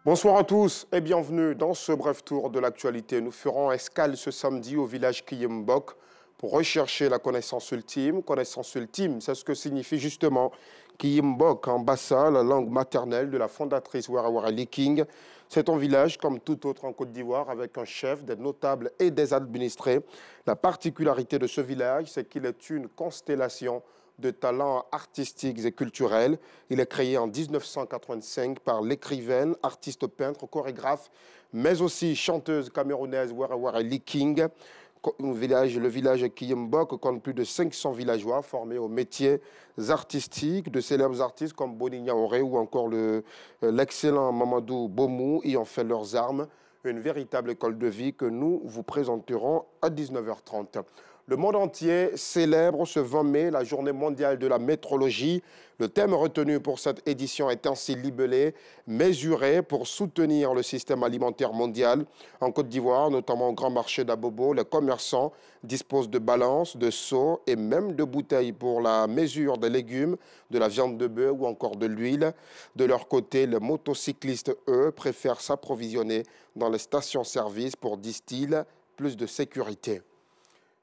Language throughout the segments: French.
Bonsoir à tous et bienvenue dans ce bref tour de l'actualité. Nous ferons escale ce samedi au village Kiyimbok pour rechercher la connaissance ultime. Connaissance ultime, c'est ce que signifie justement Kiyimbok en Bassa, la langue maternelle de la fondatrice Warawara Liking. C'est un village comme tout autre en Côte d'Ivoire avec un chef, des notables et des administrés. La particularité de ce village, c'est qu'il est une constellation de talents artistiques et culturels. Il est créé en 1985 par l'écrivaine, artiste peintre, chorégraphe, mais aussi chanteuse camerounaise Warawara Liking. Le village Kiyimbok compte plus de 500 villageois formés aux métiers artistiques, de célèbres artistes comme Boni Niaoré ou encore l'excellent Mamadou Bomou y ont fait leurs armes. Une véritable école de vie que nous vous présenterons à 19h30. Le monde entier célèbre ce 20 mai la journée mondiale de la métrologie. Le thème retenu pour cette édition est ainsi libellé « Mesurer pour soutenir le système alimentaire mondial ». En Côte d'Ivoire, notamment au grand marché d'Abobo, les commerçants disposent de balances, de seaux et même de bouteilles pour la mesure des légumes, de la viande de bœuf ou encore de l'huile. De leur côté, les motocyclistes, eux, préfèrent s'approvisionner dans les stations-service pour, disent-ils, plus de sécurité.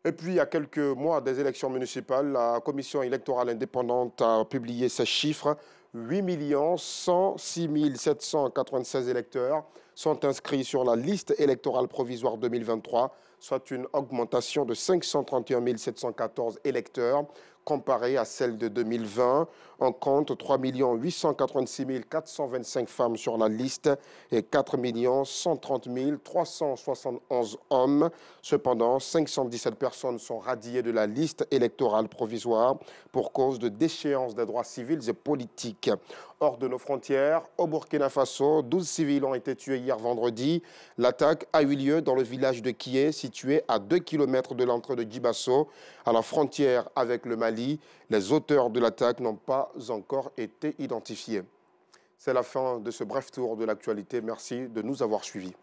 Et puis, il y a quelques mois des élections municipales, la commission électorale indépendante a publié ces chiffres. 8 106 796 électeurs sont inscrits sur la liste électorale provisoire 2023, soit une augmentation de 531 714 électeurs comparée à celle de 2020. On compte 3 886 425 femmes sur la liste et 4 130 371 hommes. Cependant, 517 personnes sont radiées de la liste électorale provisoire pour cause de déchéance des droits civils et politiques. Hors de nos frontières, au Burkina Faso, 12 civils ont été tués hier vendredi. L'attaque a eu lieu dans le village de Kié, situé à 2 km de l'entrée de Djibasso, à la frontière avec le Mali. Les auteurs de l'attaque n'ont pas encore été identifiés. C'est la fin de ce bref tour de l'actualité. Merci de nous avoir suivis.